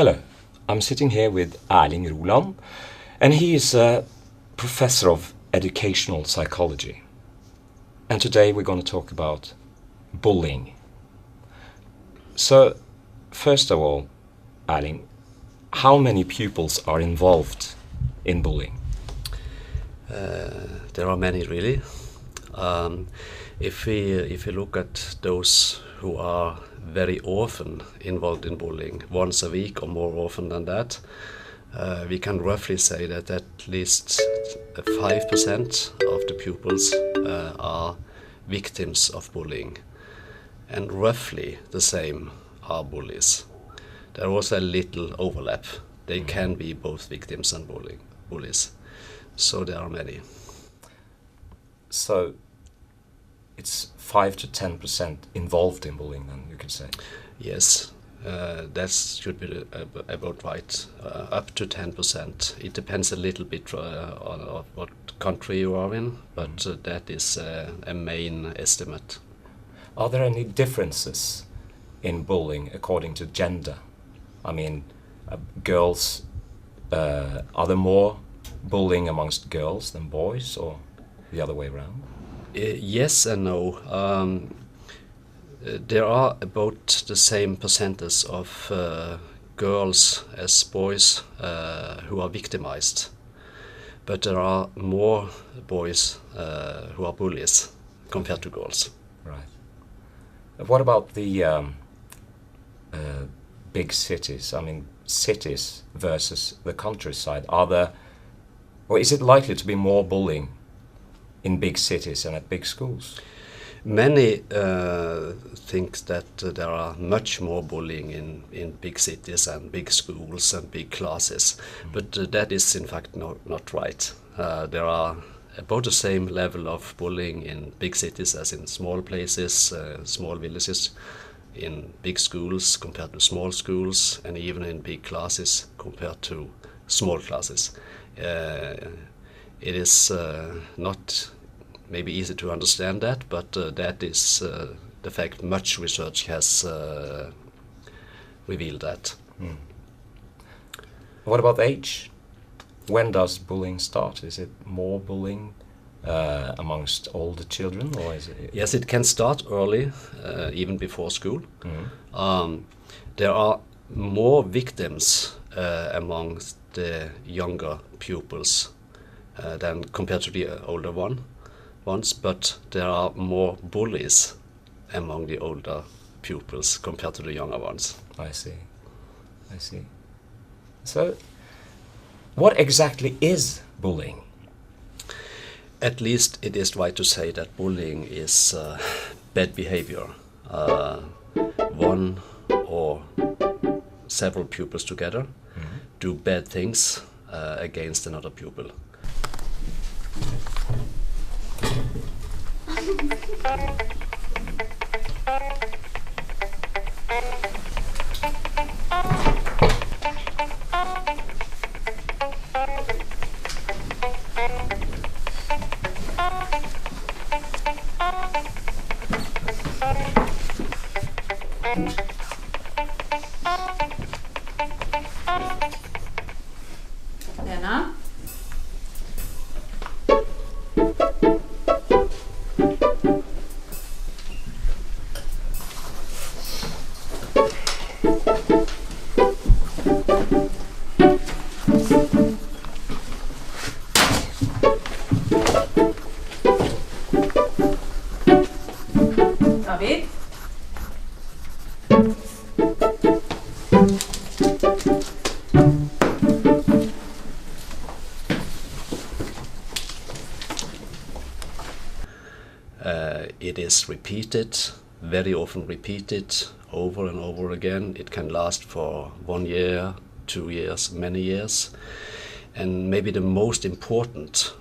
Hello, I'm sitting here with Erling Roland, and he is a professor of educational psychology. And today we're going to talk about bullying. So, first of all, Erling, how many pupils are involved in bullying? There are many, really. If we look at those who are very often involved in bullying, once a week or more often than that, we can roughly say that at least 5% of the pupils are victims of bullying, and roughly the same are bullies. There is also a little overlap. They can be both victims and bullies. So there are many. So it's 5 to 10% involved in bullying, then you could say? Yes, that should be about right. Up to 10%. It depends a little bit on what country you are in, but that is a main estimate. Are there any differences in bullying according to gender? I mean, girls, are there more bullying amongst girls than boys, or the other way around? Yes and no. There are about the same percentage of girls as boys who are victimized, but there are more boys who are bullies compared to girls. Right. What about the big cities? I mean, cities versus the countryside. Or is it likely to be more bullying in big cities and at big schools? Many think that there are much more bullying in big cities and big schools and big classes, but that is in fact not right. There are about the same level of bullying in big cities as in small places, small villages, in big schools compared to small schools, and even in big classes compared to small classes. It is not maybe easy to understand that, but that is the fact. Much research has revealed that. What about age? When does bullying start? Is it more bullying amongst older children, or is it? Yes, it can start early, even before school. There are more victims amongst the younger pupils than compared to the older ones, but there are more bullies among the older pupils compared to the younger ones. I see. So, what exactly is bullying? At least it is right to say that bullying is bad behavior. One or several pupils together do bad things against another pupil. Lena? David? It is repeated, very often repeated, over and over again. It can last for 1 year, 2 years, many years. And maybe the most important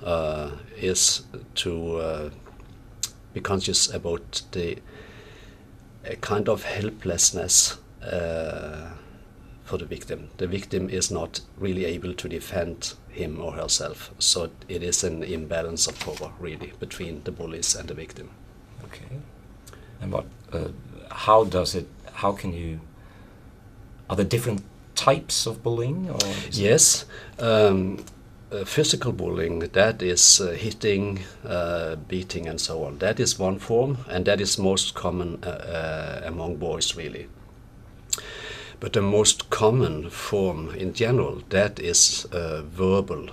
is to be conscious about the kind of helplessness for the victim. The victim is not really able to defend him or herself, so it is an imbalance of power, really, between the bullies and the victim. Okay. And what? How can you? Are there different types of bullying? Or yes. Physical bullying, that is hitting, beating and so on. That is one form, and that is most common among boys, really. But the most common form in general, that is verbal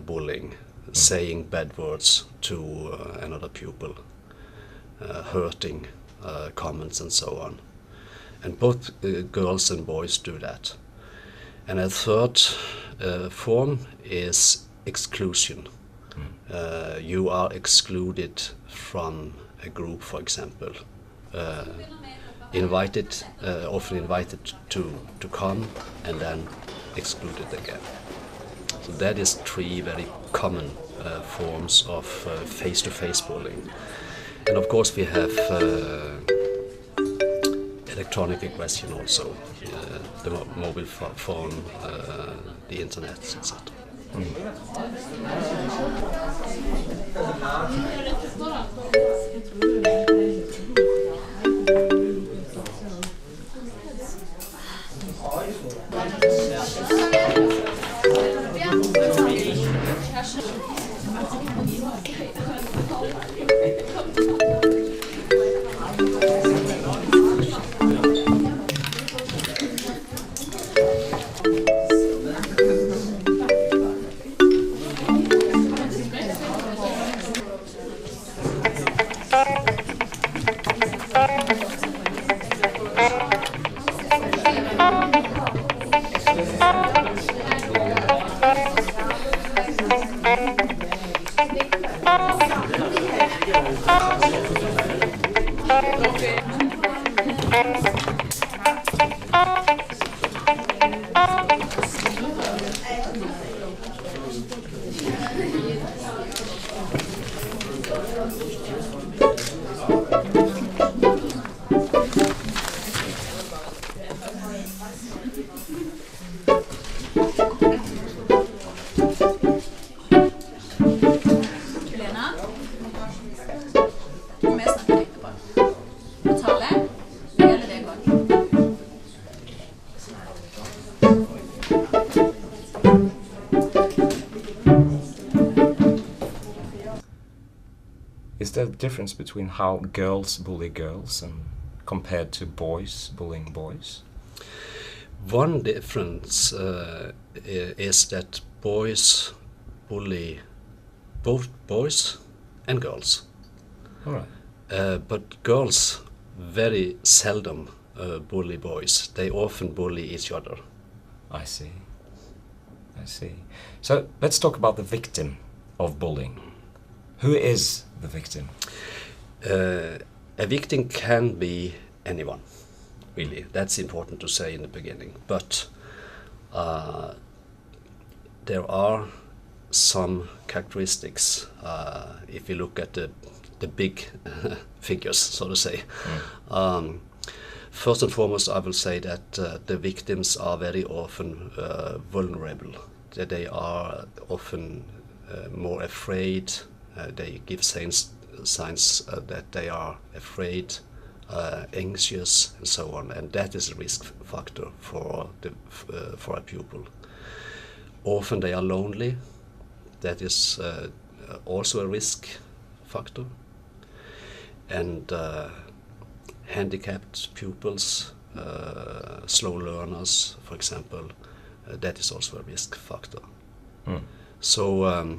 bullying, saying bad words to another pupil, hurting comments and so on. And both girls and boys do that. And a third form is exclusion. You are excluded from a group, for example. Often invited to come and then excluded again. So that is three very common forms of face-to-face bullying. And of course we have electronic aggression also, the mobile phone, the internet, etc. Is there a difference between how girls bully girls and compared to boys bullying boys? One difference is that boys bully both boys and girls. All right. But girls very seldom bully boys. They often bully each other. I see. I see. So let's talk about the victim of bullying. Who is the victim? A victim can be anyone, really. That's important to say in the beginning. But there are some characteristics if you look at the big figures, so to say. First and foremost, I will say that the victims are very often vulnerable. That they are often more afraid. They give signs that they are afraid, anxious, and so on. And that is a risk factor for a pupil. Often they are lonely. That is also a risk factor. And handicapped pupils, slow learners, for example, that is also a risk factor. So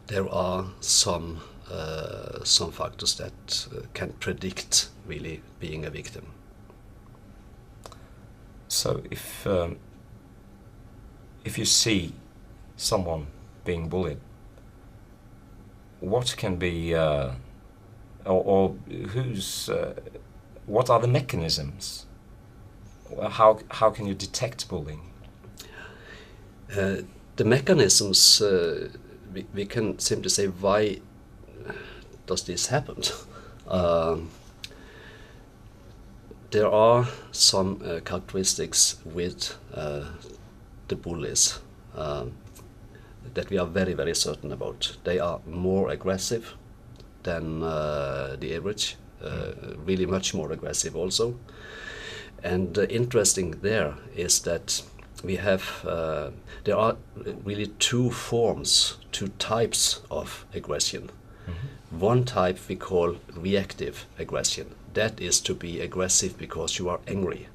there are some factors that can predict really being a victim. So if you see someone being bullied, what can be or who's what are the mechanisms? How can you detect bullying? The mechanisms, we can simply say, why does this happen? There are some characteristics with the bullies that we are very, very certain about. They are more aggressive than the average, really much more aggressive also. And interesting there is that we have there are really two types of aggression. One type we call reactive aggression. That is to be aggressive because you are angry.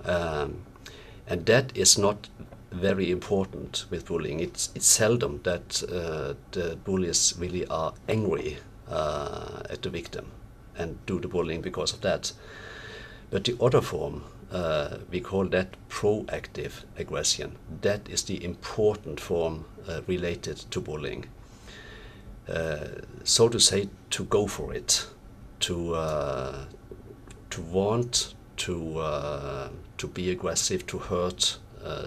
And that is not very important with bullying. It's seldom that the bullies really are angry at the victim and do the bullying because of that. But the other form, we call that proactive aggression. That is the important form related to bullying. So to say, to go for it, to want to be aggressive, to hurt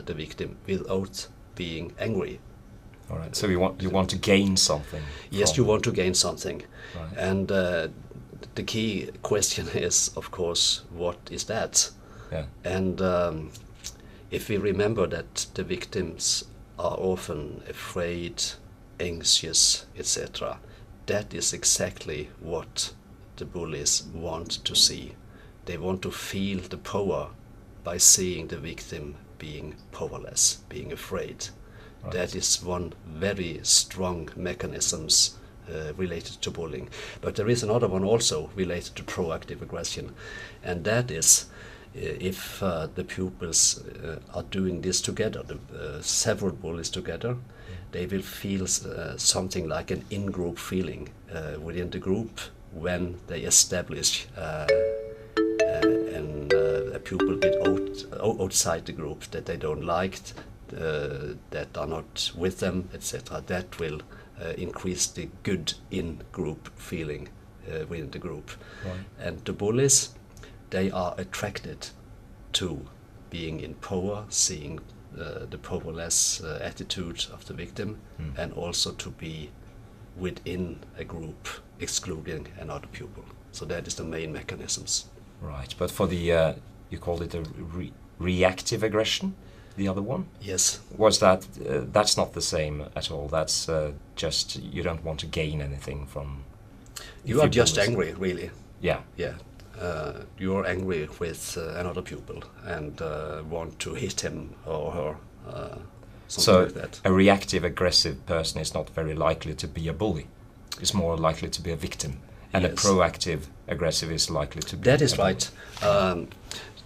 the victim without being angry. All right. So you want to gain something. Yes, you want to gain something, Right. and the key question is, of course, what is that? Yeah. And if we remember that the victims are often afraid, anxious, etc., that is exactly what the bullies want to see. They want to feel the power by seeing the victim being powerless, being afraid. Right. That is one very strong mechanisms related to bullying. But there is another one also related to proactive aggression, and that is if the pupils are doing this together, several bullies together, they will feel something like an in-group feeling within the group when they establish a pupil outside the group that they don't like, that are not with them, etc. That will increase the good in-group feeling within the group. Right. And the bullies, they are attracted to being in power, seeing the powerless attitude of the victim, and also to be within a group, excluding another pupil. So that is the main mechanisms. Right. But for the you called it a reactive aggression, the other one? Yes. Was that that's not the same at all? That's just you don't want to gain anything from. You are just bullies. angry, really. Yeah. Yeah. You are angry with another pupil and want to hit him or her. Something So like that. a reactive aggressive person is not very likely to be a bully. It's more likely to be a victim. And Yes. a proactive aggressive is likely to be. That is a bully. right.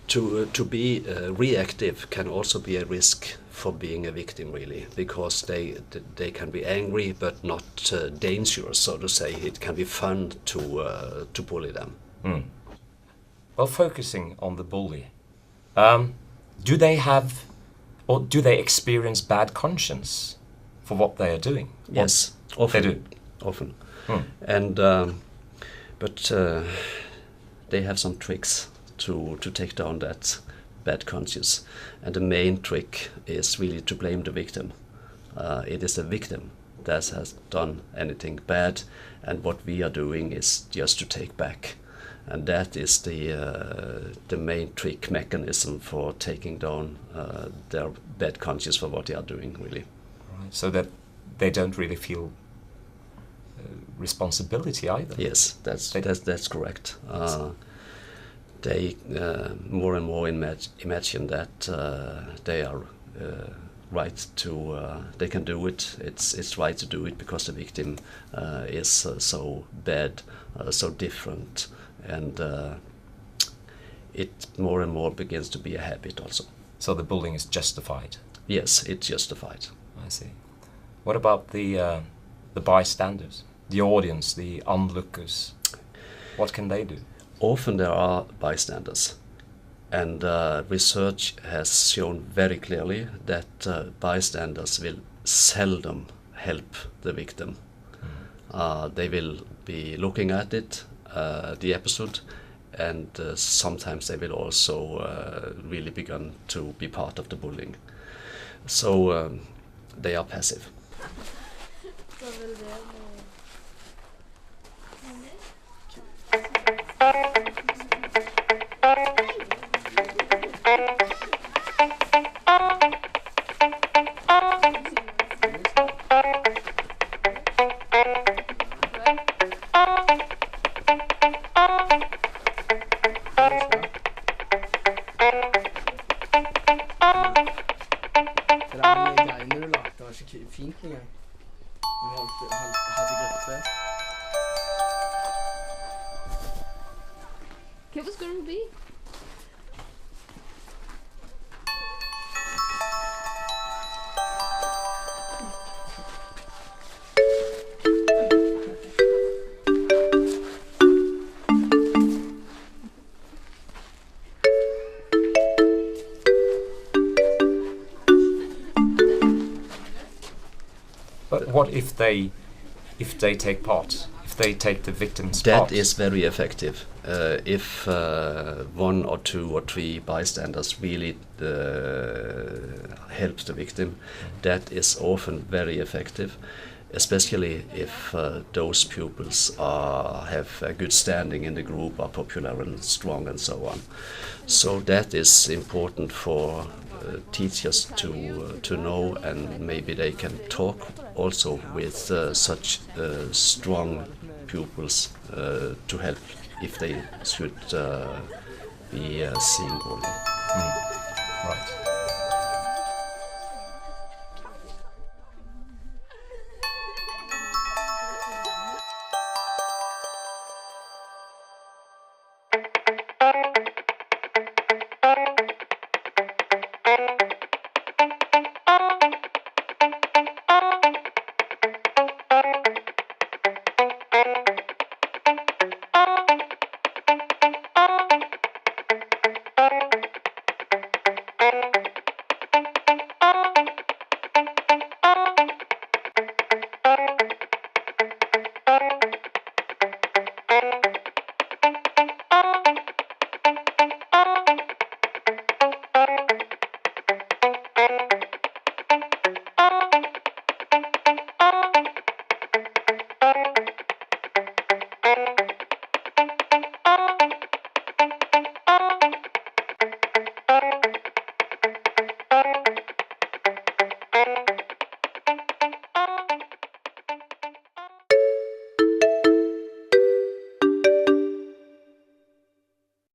To be reactive can also be a risk for being a victim, really, because they can be angry but not dangerous, so to say. It can be fun to bully them. Mm. Well, focusing on the bully, do they have, or do they experience bad conscience for what they are doing? Yes, often. They do. Often. Hmm. And but they have some tricks to take down that bad conscience, and the main trick is really to blame the victim. It is the victim that has done anything bad, and what we are doing is just to take back, and that is the main trick mechanism for taking down their bad conscience for what they are doing, really. Right. So that they don't really feel responsibility either. Yes, that's correct. They more and more imagine that they are right to. They can do it. It's right to do it because the victim is so bad, so different, and it more and more begins to be a habit also. So the bullying is justified. Yes, it's justified. I see. What about the bystanders, the audience, the onlookers? What can they do? Often there are bystanders, and research has shown very clearly that bystanders will seldom help the victim. They will be looking at it, the episode, and sometimes they will also really begin to be part of the bullying. So they are passive. fint en gang. Hadde Grete det? Hvorfor skulle den bli? But what if they take part? If they take the victim's That part? is very effective. If one or two or three bystanders really helps the victim, that is often very effective, especially if those pupils have a good standing in the group, are popular and strong and so on. So that is important for teachers to know, and maybe they can talk also with such strong pupils to help if they should be seeing bullying. Right.